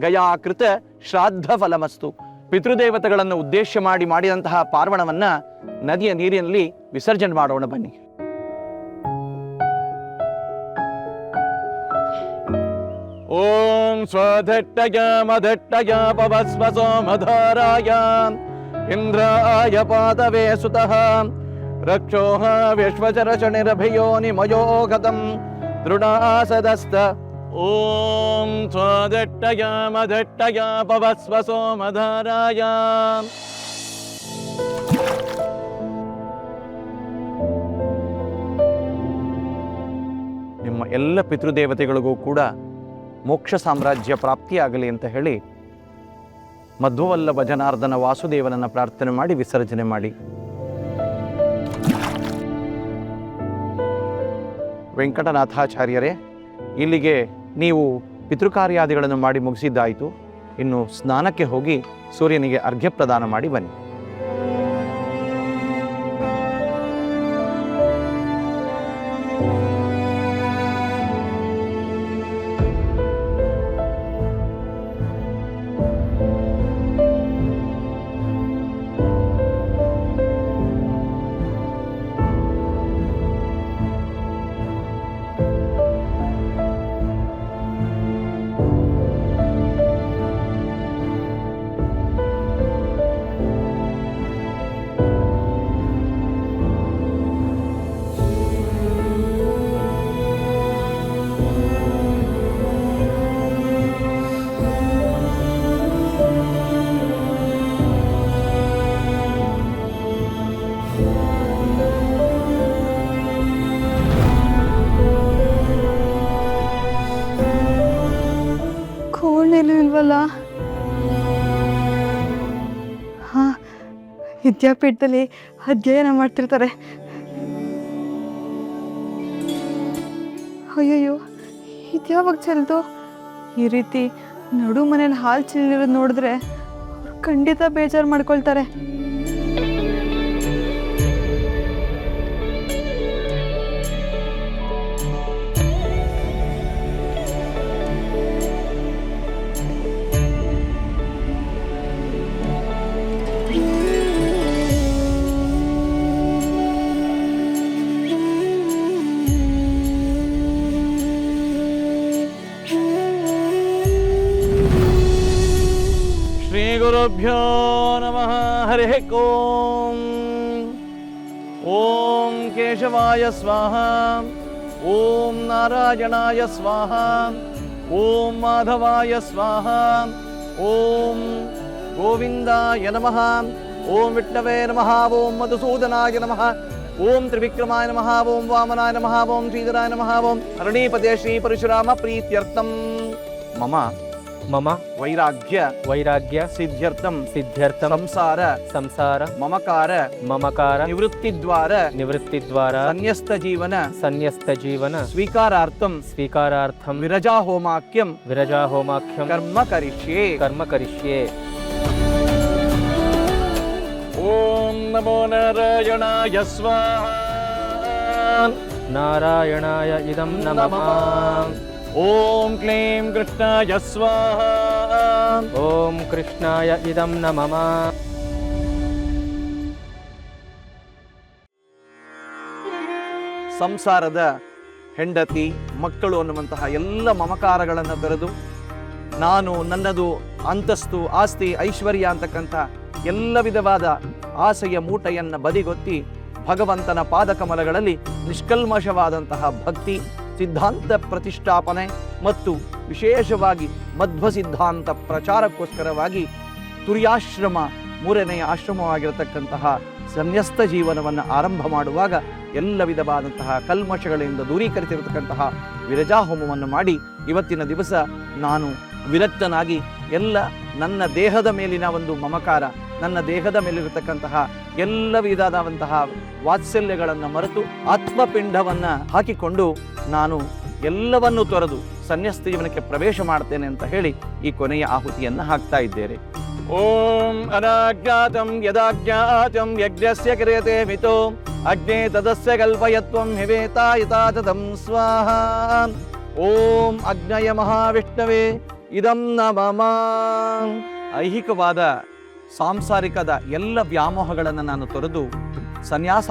ಗಯಾಕೃತ ಶ್ರಾದ್ದ ಫಲಮಸ್ತು. ಪಿತೃದೇವತೆಗಳನ್ನು ಉದ್ದೇಶ ಮಾಡಿದಂತಹ ಪಾರ್ವಣವನ್ನ ನದಿಯ ನೀರಿನಲ್ಲಿ ವಿಸರ್ಜನೆ ಮಾಡೋಣ ಬನ್ನಿ. ಓಂ ಸ್ವಧಟ್ಟಯ ಮಧಟ್ಟಯ ಪವಸ್ವ ಸೋಮಧಾರಾಯ ಇಂದ್ರಾಯ ಪಾದವೇ ಸುತಃ ರಕ್ಷೋಹ ವಿಶ್ವಚರಚಣಿರಭಯೋ ನಿಮಯೋ ಗತಂ ದೃಢಾಸದಸ್ತ. ಓಂ ಸ್ವಧಟ್ಟಯ ಮಧಟ್ಟಯ ಪವಸ್ವ ಸೋಮಧಾರಾಯ. ನಿಮ್ಮ ಎಲ್ಲ ಪಿತೃದೇವತೆಗಳಿಗೂ ಕೂಡ ಮೋಕ್ಷ ಸಾಮ್ರಾಜ್ಯ ಪ್ರಾಪ್ತಿಯಾಗಲಿ ಅಂತ ಹೇಳಿ ಮಧ್ವವಲ್ಲಭ ಜನಾರ್ದನ ವಾಸುದೇವನನ್ನು ಪ್ರಾರ್ಥನೆ ಮಾಡಿ ವಿಸರ್ಜನೆ ಮಾಡಿ. ವೆಂಕಟನಾಥಾಚಾರ್ಯರೇ, ಇಲ್ಲಿಗೆ ನೀವು ಪಿತೃಕಾರ್ಯಾದಿಗಳನ್ನು ಮಾಡಿ ಮುಗಿಸಿದ್ದಾಯಿತು. ಇನ್ನು ಸ್ನಾನಕ್ಕೆ ಹೋಗಿ ಸೂರ್ಯನಿಗೆ ಅರ್ಘ್ಯ ಪ್ರದಾನ ಮಾಡಿ ಬನ್ನಿ. ಇಲ್ವಲ್ಲ? ಹಾ, ವಿದ್ಯಾಪೀಠದಲ್ಲಿ ಅಧ್ಯಯನ ಮಾಡ್ತಿರ್ತಾರೆ. ಅಯ್ಯಯ್ಯೋ, ಇದ್ಯಾವಾಗ ಚೆಲ್ದು? ಈ ರೀತಿ ನಡು ಮನೇಲಿ ಹಾಲು ಚೆಲ್ಲಿರೋದು ನೋಡಿದ್ರೆ ಅವ್ರು ಖಂಡಿತ ಬೇಜಾರು ಮಾಡ್ಕೊಳ್ತಾರೆ. ಗುರುಭ್ಯೋ ನಮಃ. ಹರಿಃ ಓಂ. ಓಂ ಕೇಶವಾಯ ಸ್ವಾಹ. ಓಂ ನಾರಾಯಣಾಯ ಸ್ವಾಹ. ಓಂ ಮಾಧವಾಯ ಸ್ವಾಹ. ಓಂ ಗೋವಿಂದಾಯ ನಮಃ. ಓಂ ವಿಷ್ಣವೇ ನಮಃ. ಓಂ ಮಧುಸೂದನಾಯ ನಮಃ. ಓಂ ತ್ರಿವಿಕ್ರಮಾಯ ನಮಃ. ಓಂ ವಾಮನಾಯ ನಮಃ. ಓಂ ಶ್ರೀಧರಾಯ ನಮಃ. ಓಂ ಅರಣೀಪದೇ ಶ್ರೀ ಪರಶುರಾಮ ಪ್ರೀತ್ಯರ್ಥಂ ಮಮ ಮಮ ವೈರಾಗ್ಯ ಸಿದ್ಧ್ಯರ್ಥಂ ಸಂಸಾರ ಮಮಕಾರ ನಿವೃತ್ತಿದ್ವಾರ ಸನ್ಯಸ್ತ ಜೀವನ ಸ್ವೀಕಾರಾರ್ಥಂ ವಿರಜಾ ಹೋಮಾಖ್ಯಂ ಕರ್ಮ ಕರಿಷ್ಯೆ. ಓಂ ನಮೋ ನಾರಾಯಣಾಯ ಸ್ವಾಹ. ನಾರಾಯಣಾಯ ಇದಂ ನಮಃ. ಓಂ ಕ್ಲೀಂ ಕೃಷ್ಣಾಯ ಸ್ವಾಹ. ಓಂ ಕೃಷ್ಣಾಯ ಇದಂ ನಮಃ. ಸಂಸಾರದ ಹೆಂಡತಿ ಮಕ್ಕಳು ಅನ್ನುವಂತಹ ಎಲ್ಲ ಮಮಕಾರಗಳನ್ನು ತೊರೆದು ನಾನು, ನನ್ನದು, ಅಂತಸ್ತು, ಆಸ್ತಿ, ಐಶ್ವರ್ಯ ಅಂತಕ್ಕಂಥ ಎಲ್ಲ ವಿಧವಾದ ಆಸೆಯ ಮೂಟೆಯನ್ನು ಬದಿಗೊತ್ತಿ ಭಗವಂತನ ಪಾದಕಮಲಗಳಲ್ಲಿ ನಿಷ್ಕಲ್ಮಶವಾದಂತಹ ಭಕ್ತಿ, ಸಿದ್ಧಾಂತ ಪ್ರತಿಷ್ಠಾಪನೆ ಮತ್ತು ವಿಶೇಷವಾಗಿ ಮಧ್ವ ಸಿದ್ಧಾಂತ ಪ್ರಚಾರಕ್ಕೋಸ್ಕರವಾಗಿ ತುರ್ಯಾಶ್ರಮ, ಮೂರನೆಯ ಆಶ್ರಮವಾಗಿರತಕ್ಕಂತಹ ಸನ್ಯಸ್ತ ಜೀವನವನ್ನು ಆರಂಭ ಮಾಡುವಾಗ ಎಲ್ಲ ವಿಧವಾದಂತಹ ಕಲ್ಮಶಗಳಿಂದ ದೂರೀಕರಿಸಿರತಕ್ಕಂತಹ ವಿರಜಾ ಹೋಮವನ್ನು ಮಾಡಿ ಇವತ್ತಿನ ದಿವಸ ನಾನು ವಿರಕ್ತನಾಗಿ ಎಲ್ಲ ನನ್ನ ದೇಹದ ಮೇಲಿನ ಒಂದು ಮಮಕಾರ, ನನ್ನ ದೇಹದ ಮೇಲಿರತಕ್ಕಂತಹ ಎಲ್ಲ ವಿಧವಾದಂತಹ ವಾತ್ಸಲ್ಯಗಳನ್ನು ಮರೆತು ಆತ್ಮಪಿಂಡವನ್ನು ಹಾಕಿಕೊಂಡು ನಾನು ಎಲ್ಲವನ್ನು ತೊರೆದು ಸನ್ಯಸ್ತ ಜೀವನಕ್ಕೆ ಪ್ರವೇಶ ಮಾಡ್ತೇನೆ ಅಂತ ಹೇಳಿ ಈ ಕೊನೆಯ ಆಹುತಿಯನ್ನು ಹಾಕ್ತಾ ಇದ್ದೇನೆ. ಓಂ ಅನಾಜ್ಞಾತಂ ಯದಾಜ್ಞಾತಂ ಯಜ್ಞಸ್ಯ ಕ್ರಿಯತೆ ಮಿತೋ ಅಗ್ನೇ ತದಸ್ಯ ಕಲ್ಪಯತ್ವಂ ಹಿವೇತಾ ಯಥಾ ತದಂ ಸ್ವಾಹ. ಓಂ ಅಗ್ನಯ ಮಹಾವಿಷ್ಣವೇ ಇದಂ ನ ಮಮ. ಐಹಿಕವಾದ ಸಾಂಸಾರಿಕದ ಎಲ್ಲ ವ್ಯಾಮೋಹಗಳನ್ನು ನಾನು ತೊರೆದು ಸನ್ಯಾಸ.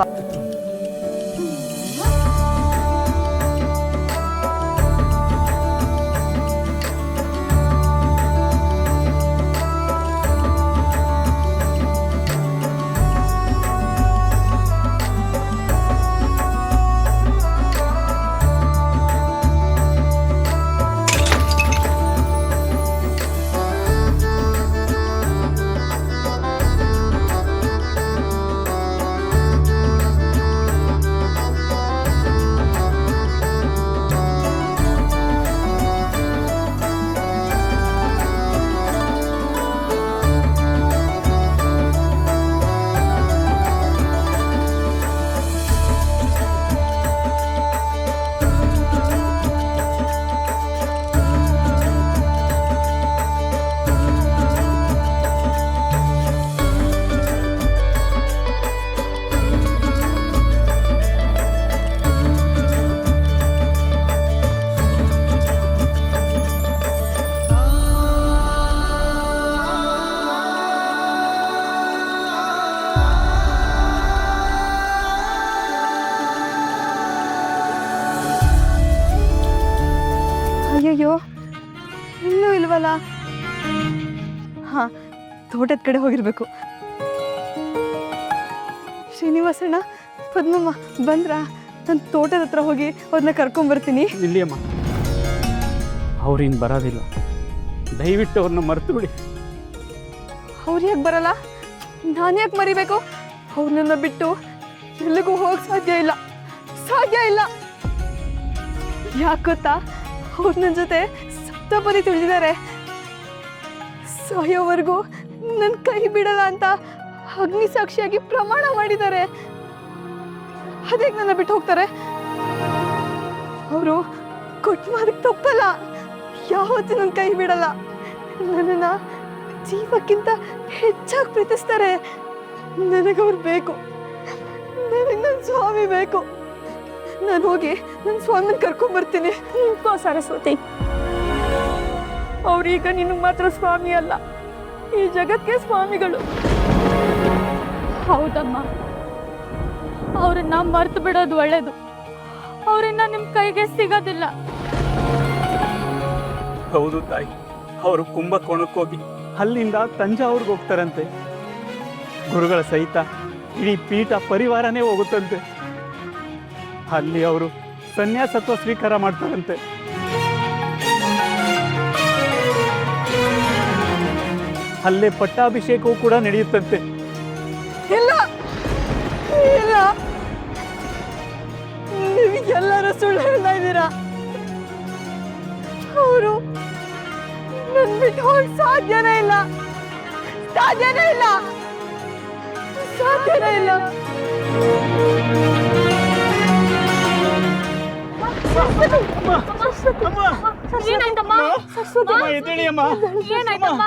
ಅಯ್ಯಯ್ಯೋ, ಇನ್ನೂ ಇಲ್ವಲ್ಲ. ಹಾ, ತೋಟದ ಕಡೆ ಹೋಗಿರ್ಬೇಕು. ಶ್ರೀನಿವಾಸಣ್ಣ, ಪದ್ಮಮ್ಮ ಬಂದ್ರ? ನಾನು ತೋಟದ ಹತ್ರ ಹೋಗಿ ಅವ್ರನ್ನ ಕರ್ಕೊಂಬರ್ತೀನಿ. ಇಲ್ಲಿ ಅಮ್ಮ, ಅವ್ರಿನ್ ಬರೋದಿಲ್ಲ. ದಯವಿಟ್ಟು ಅವ್ರನ್ನ ಮರೆತು ಬಿಡಿ. ಅವ್ರು ಯಾಕೆ ಬರಲ್ಲ? ನಾನು ಯಾಕೆ ಮರಿಬೇಕು? ಅವ್ರನ್ನ ಬಿಟ್ಟು ಎಲ್ಲಿಗೂ ಹೋಗಕ್ಕೆ ಸಾಧ್ಯ ಇಲ್ಲ, ಸಾಧ್ಯ ಇಲ್ಲ. ಯಾಕೆ ಗೊತ್ತಾ? ಅವ್ರು ನನ್ನ ಜೊತೆ ಸಪ್ತಪದಿ ತಿಳಿದಿದ್ದಾರೆ. ಸಾಯೋವರೆಗೂ ನನ್ನ ಕೈ ಬಿಡಲ್ಲ ಅಂತ ಅಗ್ನಿ ಸಾಕ್ಷಿಯಾಗಿ ಪ್ರಮಾಣ ಮಾಡಿದ್ದಾರೆ. ಅದೇಗೆ ನನ್ನ ಬಿಟ್ಟು ಹೋಗ್ತಾರೆ? ಅವರು ಕೊಟ್ಟು ಮಾದಕ್ಕೆ ತಪ್ಪಲ್ಲ. ಯಾವತ್ತೂ ನನ್ನ ಕೈ ಬಿಡಲ್ಲ. ನನ್ನನ್ನು ಜೀವಕ್ಕಿಂತ ಹೆಚ್ಚಾಗಿ ಪ್ರೀತಿಸ್ತಾರೆ. ನನಗವ್ರು ಬೇಕು. ನನಗೆ ನನ್ನ ಸ್ವಾಮಿ ಬೇಕು. ನಾನು ಹೋಗಿ ನನ್ನ ಸ್ವಾಮಿನ ಕರ್ಕೊಂಡ್ಬರ್ತೀನಿ. ಸರಸ್ವತಿ, ಅವ್ರೀಗ ನಿನಗೆ ಮಾತ್ರ ಸ್ವಾಮಿ ಅಲ್ಲ, ಈ ಜಗತ್ತಿಗೆ ಸ್ವಾಮಿಗಳು. ಹೌದಮ್ಮ, ಅವ್ರನ್ನ ಮರ್ತು ಬಿಡೋದು ಒಳ್ಳೇದು. ಅವರಿಂದ ನಿಮ್ಮ ಕೈಗೆ ಸಿಗೋದಿಲ್ಲ. ಹೌದು ತಾಯಿ, ಅವರು ಕುಂಭಕೋಣಕ್ಕೋಗಿ ಅಲ್ಲಿಂದ ತಂಜಾವೂರ್ಗೆ ಹೋಗ್ತಾರಂತೆ. ಗುರುಗಳ ಸಹಿತ ಇಡೀ ಪೀಠ ಪರಿವಾರನೇ ಹೋಗುತ್ತಂತೆ. ಅಲ್ಲಿ ಅವರು ಸನ್ಯಾಸತ್ವ ಸ್ವೀಕಾರ ಮಾಡ್ತಾರಂತೆ. ಅಲ್ಲೇ ಪಟ್ಟಾಭಿಷೇಕವೂ ಕೂಡ ನಡೆಯುತ್ತಂತೆ. ಇಲ್ಲ ಇಲ್ಲ, ನೀವು ಎಲ್ಲರೂ ಸುಳ್ಳು ಹೇಳ್ತಾ ಇದ್ದೀರಾ. ಅವರು ನನ್ನ ಬಿಟ್ಟು ಹೋಗಕ್ಕೆ ಸಾಧ್ಯನೇ ಇಲ್ಲ, ಸಾಧ್ಯನೇ ಇಲ್ಲ, ಸಾಧ್ಯನೇ ಇಲ್ಲ. ಏನಾಯ್ತಮ್ಮ? ಎದ್ದೇಳಿ ಅಮ್ಮ. ಏನಾಯ್ತಮ್ಮ?